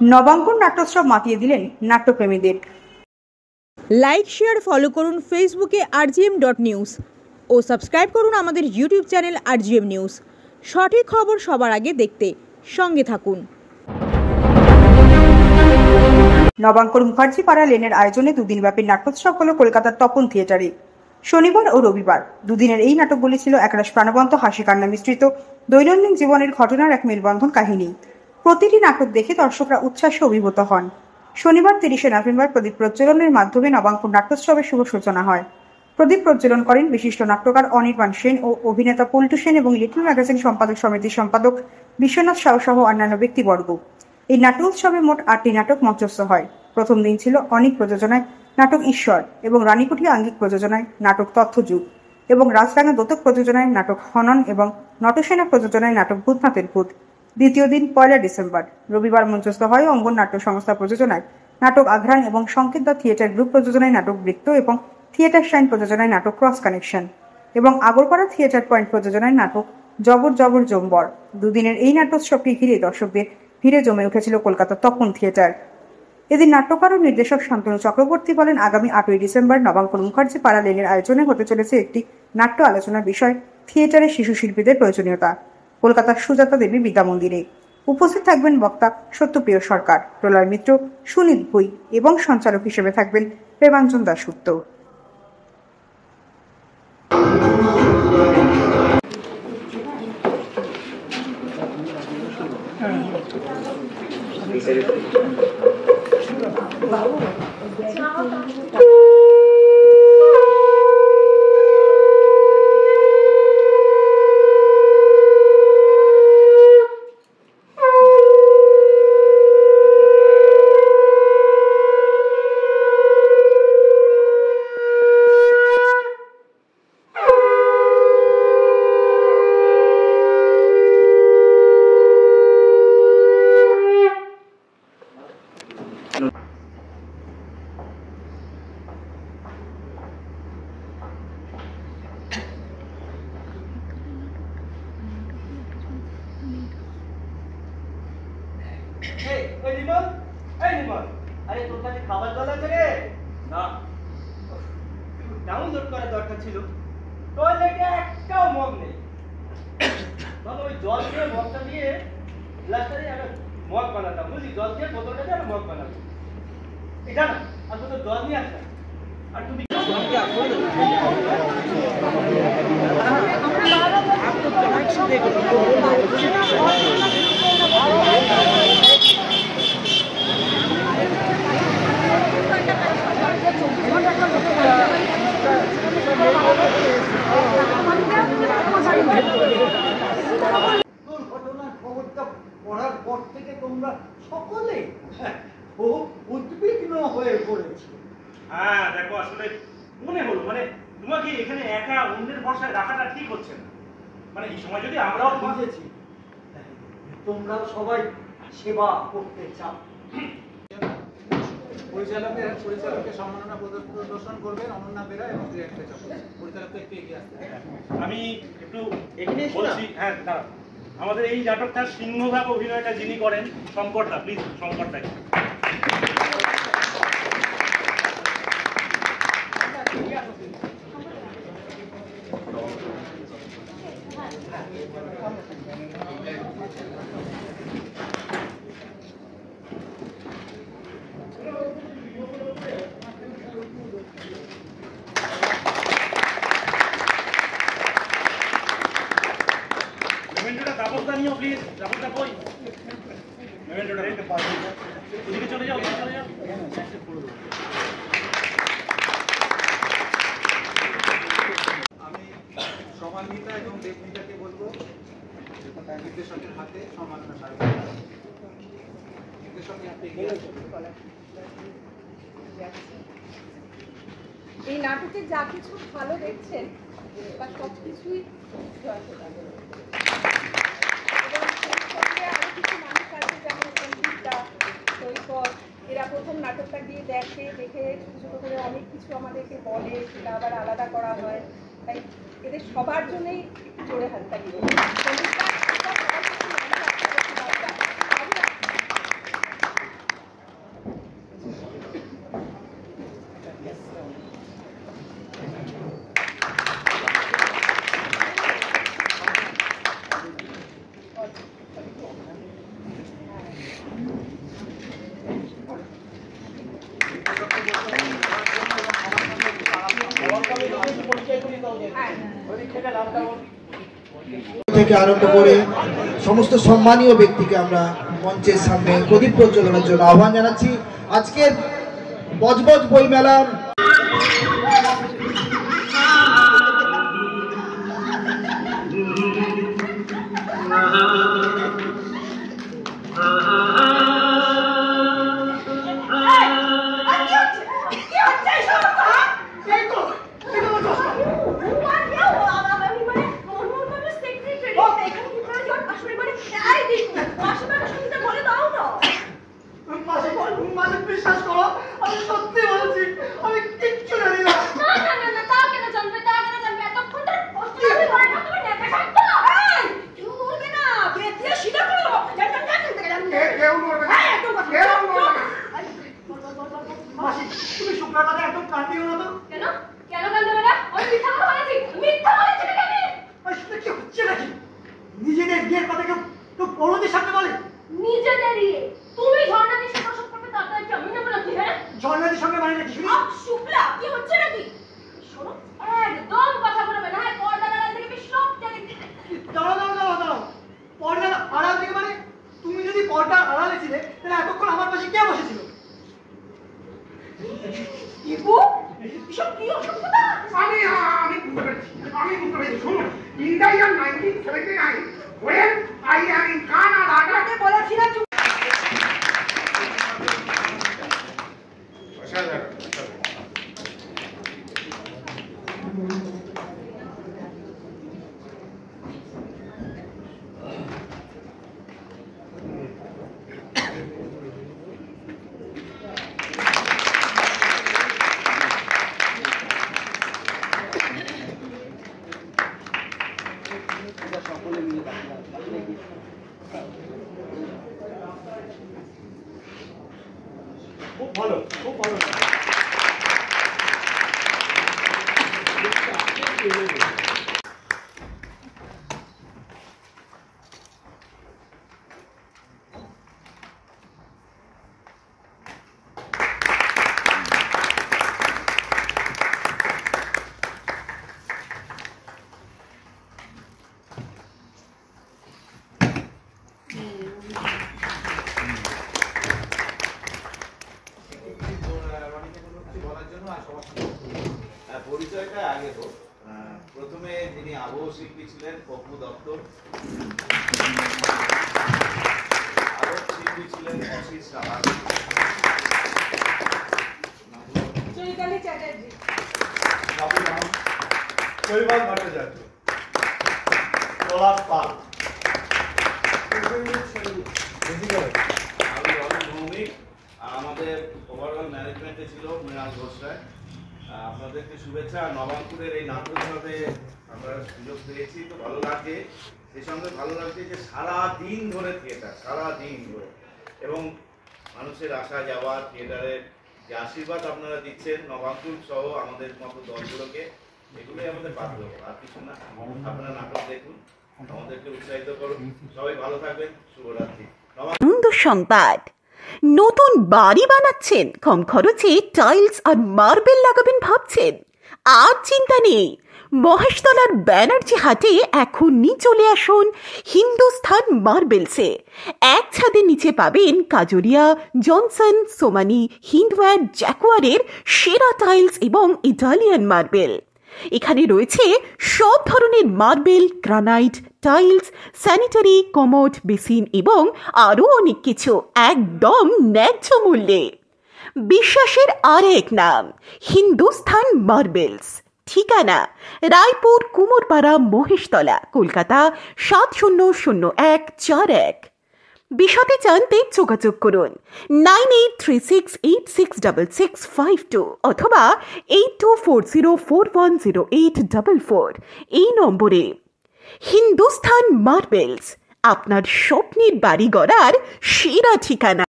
নবাঙ্কুর নাট্যোৎসব মাতিয়ে দিলেন নাট্যপ্রেমীদের। Like, share, follow করুন ফেসবুকে rgm.news ও সাবস্ক্রাইব করুন আমাদের ইউটিউব চ্যানেল rgm নিউজ। সঠিক খবর সবার আগে দেখতে সঙ্গে থাকুন। নবাঙ্কুর মুখার্জি পাড়া লেনের আয়োজনে দুদিনব্যাপী নাট্যোৎসব হলো কলকাতার তপন থিয়েটারে। শনিবার ও রবিবার দুদিনের এই নাটকগুলি ছিল একরাশ প্রাণবন্ত হাসি কান্না মিশ্রিত দৈনন্দিন জীবনের ঘটনার এক মেলবন্ধন কাহিনী। প্রতিটি নাটক দেখে দর্শকরা উচ্ছ্বাসে অভিভূত হন। শনিবার 30শে নভেম্বর প্রদীপ প্রজ্বলনের মাধ্যমে নবাঙ্কুর নাট্যোৎসবের শুভ সূচনা হয়। প্রদীপ প্রজ্বলন করেন বিশিষ্ট নাট্যকার অনির্বাণ সেন ও অভিনেতা পল্টু সেন এবং লিটল ম্যাগাজিন সম্পাদক সমিতির সম্পাদক বিশ্বনাথ সাউ সহ অন্যান্য ব্যক্তিবর্গ। এই নাট্যোৎসবে মোট 8টি নাটক মঞ্চস্থ হয়। প্রথম দিন ছিল অনিক প্রযোজনায় নাটক ঈশ্বর এবং রানীকুঠি আঙ্গিক প্রযোজনায় নাটক তথ্যযুগ এবং রাজরাঙা দোতক প্রযোজনায় নাটক হনন এবং নটসেনা প্রযোজনায় নাটক ভূতনাথের ভূত। দ্বিতীয় দিন 1 ডিসেম্বর রবিবার মঞ্চস্থ হয় অঙ্গন নাট্য সংস্থা প্রযোজনায় নাটক আঘ্রাণ এবং সংকেত দা থিয়েটার গ্রুপ প্রযোজনায় নাটক বৃত্ত এবং থিয়েটার শাইন প্রযোজনায় নাটক ক্রস কানেকশন এবং আগরপাড়া থিয়েটার পয়েন্ট প্রযোজনায় নাটক জবর জবর জম্বর। দুদিনের এই নাট্যোৎসবকে ঘিরে দর্শকদের ভিড়ে জমে উঠেছিল কলকাতার তপন থিয়েটার। এদিন নাট্যকার ও নির্দেশক শান্তনু চক্রবর্তী বলেন, আগামী 8ই ডিসেম্বর নবাঙ্কুর মুখার্জি পাড়া লেনের আয়োজনে হতে চলেছে একটি নাট্য আলোচনার বিষয় থিয়েটারের শিশু শিল্পীদের প্রয়োজনীয়তা, কলকাতার সুজাতা দেবী বিদ্যা মন্দিরে। উপস্থিত থাকবেন বক্তা সত্যপ্রিয় সরকার, প্রলয় মিত্র, সুনীল ভুই এবং সঞ্চালক হিসেবে থাকবেন প্রেমাঞ্জন দাশগুপ্ত। আরে তোর কাছে খাবার জল আছে রে? না, ডাউনলোড করার দরকার ছিল। টয়লেটে একটাও মগ নেই। বাবা ওই জল দিয়ে মগটা দিয়ে গ্লাসটারে একটা মগ বানাতাম, বুঝলি? জল দিয়ে বোতলটাতে একটা মগ বানাতাম। এটা না, আর তো জল নিয়ে আসতাম। আর তুমি দুর্ঘটনার খবরটা পড়ার পর থেকে তোমরা সকলে খুব উদ্বিগ্ন হয়ে পড়েছে। হ্যাঁ দেখো, আসলে মনে হলো মানে তোমাকে এখানে একা অন্যের ভরসায় রাখাটা ঠিক হচ্ছে না। মানে এই সময় যদি আমরাও বুঝেছি, তোমরাও সবাই সেবা করতে চাও। পরিচালকের সম্মাননা প্রদর্শন করবেন অনন্যা বেরা এবং পরিচালককে একটু এগিয়ে আসতে। আমি একটু বলছি। হ্যাঁ দাঁড়া, আমাদের এই নাটকটার সিংহভাগ অভিনয়টা যিনি করেন শঙ্কর দা, প্লিজ শঙ্কর দা। আমি সমান্বিতা এবং দেবনীতাকে বলবো নির্দেশকের হাতে সম্মাননা সারা নির্দেশকের হাতে এগিয়ে আসবে। এই নাটকে যা কিছু ভালো দেখছেন তার সবকিছুই আরো কিছু মানুষ আছে যেমন সঙ্গীতা, সৈকত, এরা প্রথম নাটকটা গিয়ে দেখে ছোট ছোট করে অনেক কিছু আমাদেরকে বলে, সেটা আবার আলাদা করা হয়। তাই এদের সবার জন্যই একটু জোরে হাততালি দেব। এটা নামটা থেকে আরম্ভ করে সমস্ত সম্মানীয় ব্যক্তিকে আমরা মঞ্চের সামনে প্রদীপ প্রজ্বলনের জন্য আহ্বান জানাচ্ছি। আজকের বজবজ বইমেলার বিশ্বাস করো, আমি সত্যি বলছি, আমি কিচ্ছু জানি না। মাসি, তুমি শুক্লার কথা একদম কাঁদিও না তো। কেন কেন কাঁদবে না? আমি মিথ্যা কথা বলেছি, মিথ্যা বলেছি নাকি? আসলে কি হচ্ছে নাকি? নিজেদের বিয়ের কথা কেউ বড়দের সামনে বলে? নিজেদের বিয়ে তুমি ঝর্ণাদির সাথে প্রসব করবে, তারপরে কি আমি নেবো নাকি? হ্যাঁ, ঝর্ণাদির সঙ্গে মানে নাকি? শুনি শুক্লা, কি হচ্ছে নাকি? শোনো, একদম কথা বলবে না। হ্যাঁ, পর্দার আড়াল থেকে আমি সব জানি। দাঁড়াও। পর্দার আড়াল থেকে মানে? তুমি যদি পর্দার আড়ালে ছিলে তাহলে এতক্ষণ আমার পাশে কে বসেছিল? ইবু, এসব কি অসভ্যতা? আমি বুঝতে পেরেছি। শুনুন, in the year 1979, when I am in Canada, আপনাকে বলেছিলাম খুব ভালো। পরিচয়টা আগে হোক। প্রথমে যিনি আবহ শিল্পী ছিলেন পপু দত্ত, আরো শিল্পী ছিলেন অশিস সাহা, চৈতালি চ্যাটার্জি, শৈবাল ভট্টাচার্য, পলাশ পাল, আমি রবি ভৌমিক, আর আমাদের ওভারঅল ম্যানেজমেন্টে ছিল মৃণাল ঘোষ রায়। আপনাদেরকে শুভেচ্ছা। নবাঙ্কুরের এই নাট্যোৎসবে আমরা সুযোগ পেয়েছি, তো ভালো লাগছে। সেই সঙ্গে ভালো লাগছে যে সারা দিন ধরে থিয়েটার, সারা দিন ধরে, এবং মানুষের আসা যাওয়া, থিয়েটারের যে আশীর্বাদ আপনারা দিচ্ছেন নবাঙ্কুর সহ আমাদের মতো দলগুলোকে, এগুলোই আমাদের বাধ্য, আর কিছু না। আপনারা নাটক দেখুন, আমাদেরকে উৎসাহিত করুন। সবাই ভালো থাকবেন। শুভরাত্রি। আনন্দ সংবাদ, নতুন বাড়ি বানাচ্ছেন, কম খরচে টাইলস আর মার্বেল লাগাবেন ভাবছেন? আর চিন্তা নেই, মহেশতলার ব্যানার্জি হাটে এখনই চলে আসুন হিন্দুস্থান মার্বেলসে। এক ছাদের নিচে পাবেন কাজরিয়া, জনসন, সোমানি, হিন্দওয়্যার, জ্যাকোয়ারের সেরা টাইলস এবং ইটালিয়ান মার্বেল। এখানে রয়েছে সব ধরনের marble, granite, tiles, sanitary, commode, basin এবং আরও অনেক কিছু একদম ন্যায্য মূল্যে। বিশ্বাসের আরেক নাম হিন্দুস্থান মার্বেলস। ঠিকানা রায়পুর, কুমোরপাড়া, মহেশতলা, কলকাতা 700141। বিশদে জানতে যোগাযোগ করুন 9836866652 অথবা 8240410844 এই নম্বরে। হিন্দুস্থান মার্বেলস, আপনার স্বপ্নের বাড়ি গড়ার সেরা ঠিকানা।